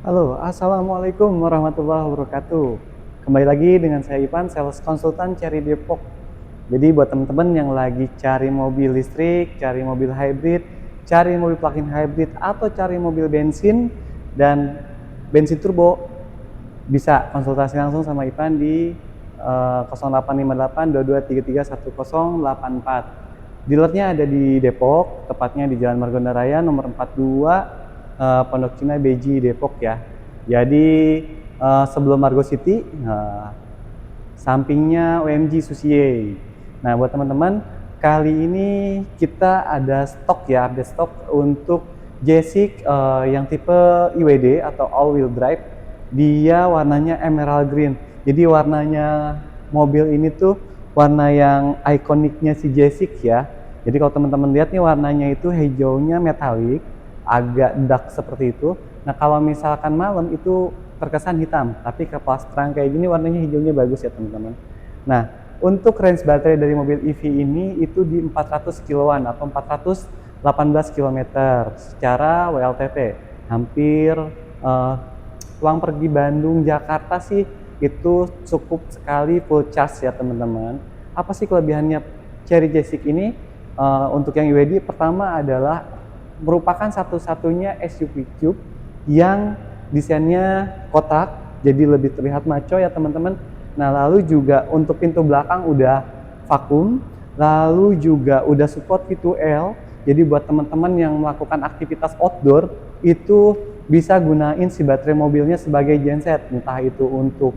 Halo, Assalamualaikum warahmatullahi wabarakatuh. Kembali lagi dengan saya Ivan, sales konsultan Cherry Depok. Jadi buat teman-teman yang lagi cari mobil listrik, cari mobil hybrid, cari mobil plug-in hybrid, atau cari mobil bensin dan bensin turbo, bisa konsultasi langsung sama Ivan di 0858 2233 1084. Dealernya ada di Depok, tepatnya di Jalan Margonda Raya nomor 42, Pondok Cina Beji Depok ya. Jadi sebelum Margo City, sampingnya OMG Susie. Nah buat teman-teman, kali ini kita ada stok ya, update stok untuk Jessic yang tipe IWD atau all wheel drive. Dia warnanya emerald green. Jadi warnanya mobil ini tuh warna yang ikoniknya si Jessic ya. Jadi kalau teman-teman lihat nih warnanya itu hijaunya metalik, agak dark seperti itu. Nah kalau misalkan malam itu terkesan hitam, tapi ke pas terang kayak gini warnanya hijaunya bagus ya teman-teman. Nah untuk range baterai dari mobil EV ini itu di 400 kiloan atau 418 km secara WLTP. Hampir pulang pergi Bandung Jakarta sih itu cukup sekali full charge ya teman-teman. Apa sih kelebihannya Cherry Jessic ini? Untuk yang IWD pertama adalah merupakan satu-satunya SUV Cube yang desainnya kotak, jadi lebih terlihat maco ya teman-teman. Nah lalu juga untuk pintu belakang udah vakum, lalu juga udah support V2L, jadi buat teman-teman yang melakukan aktivitas outdoor itu bisa gunain si baterai mobilnya sebagai genset, entah itu untuk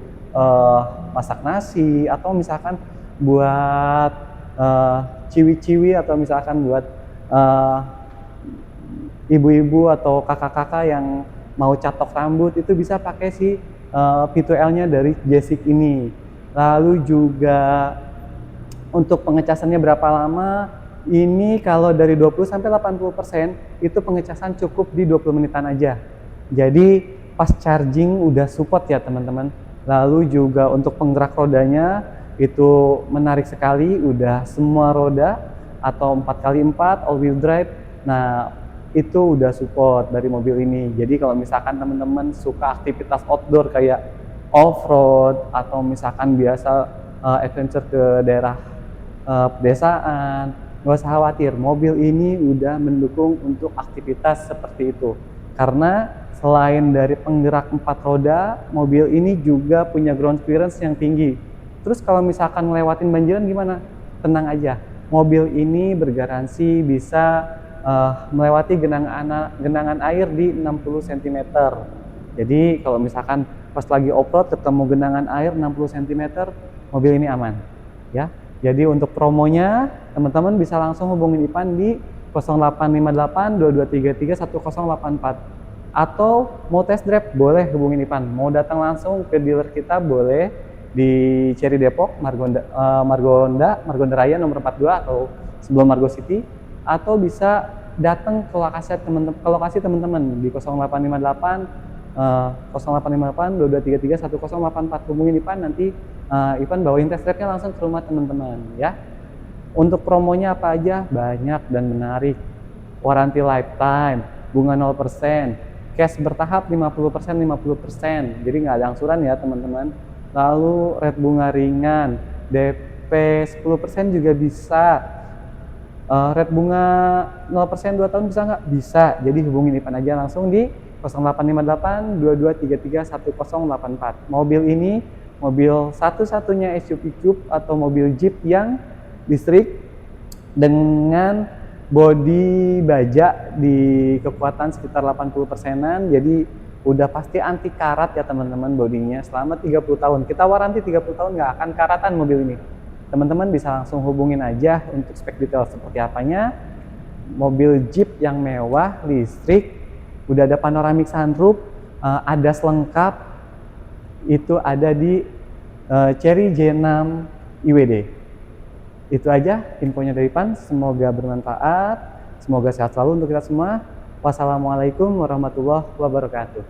masak nasi atau misalkan buat ciwi-ciwi atau misalkan buat ibu-ibu atau kakak-kakak yang mau catok rambut itu bisa pakai si V2L-nya dari Jessic ini. Lalu juga untuk pengecasannya berapa lama? Ini kalau dari 20 sampai 80% itu pengecasan cukup di 20 menitan aja. Jadi pas charging udah support ya teman-teman. Lalu juga untuk penggerak rodanya itu menarik sekali, udah semua roda atau 4x4 all wheel drive. Nah itu udah support dari mobil ini. Jadi kalau misalkan teman-teman suka aktivitas outdoor kayak off-road atau misalkan biasa adventure ke daerah pedesaan, nggak usah khawatir, mobil ini udah mendukung untuk aktivitas seperti itu. Karena selain dari penggerak 4 roda, mobil ini juga punya ground clearance yang tinggi. Terus kalau misalkan ngelewatin banjiran gimana? Tenang aja, mobil ini bergaransi bisa melewati genangan air di 60 cm. Jadi kalau misalkan pas lagi off-road ketemu genangan air 60 cm, mobil ini aman ya. Jadi untuk promonya teman-teman bisa langsung hubungin Ipan di 0858 2233 1084 atau mau test drive boleh hubungin Ipan. Mau datang langsung ke dealer kita boleh di Cherry Depok, Margonda Raya nomor 42 atau sebelum Margo City, atau bisa datang ke lokasi teman-teman di 0858 2233 1084. Hubungin Ipan, nanti Ipan bawain test drive-nya langsung ke rumah teman-teman ya. Untuk promonya apa aja? Banyak dan menarik. Waranti lifetime, bunga 0%, cash bertahap 50% 50%. Jadi nggak ada angsuran ya teman-teman. Lalu rate bunga ringan, DP 10% juga bisa. Rate bunga 0% 2 tahun bisa nggak? Bisa. Jadi hubungin Ipan aja langsung di 0858 2233 1084. Mobil ini mobil satu-satunya SUV Cube atau mobil Jeep yang listrik dengan bodi baja di kekuatan sekitar 80%-an. Jadi udah pasti anti karat ya teman-teman bodinya selama 30 tahun. Kita waranti 30 tahun nggak akan karatan mobil ini. Teman-teman bisa langsung hubungin aja untuk spek detail seperti apanya. Mobil Jeep yang mewah, listrik, udah ada panoramic sunroof, ada selengkap, itu ada di Cherry J6 IWD. Itu aja infonya dari Pan, semoga bermanfaat, semoga sehat selalu untuk kita semua. Wassalamualaikum warahmatullahi wabarakatuh.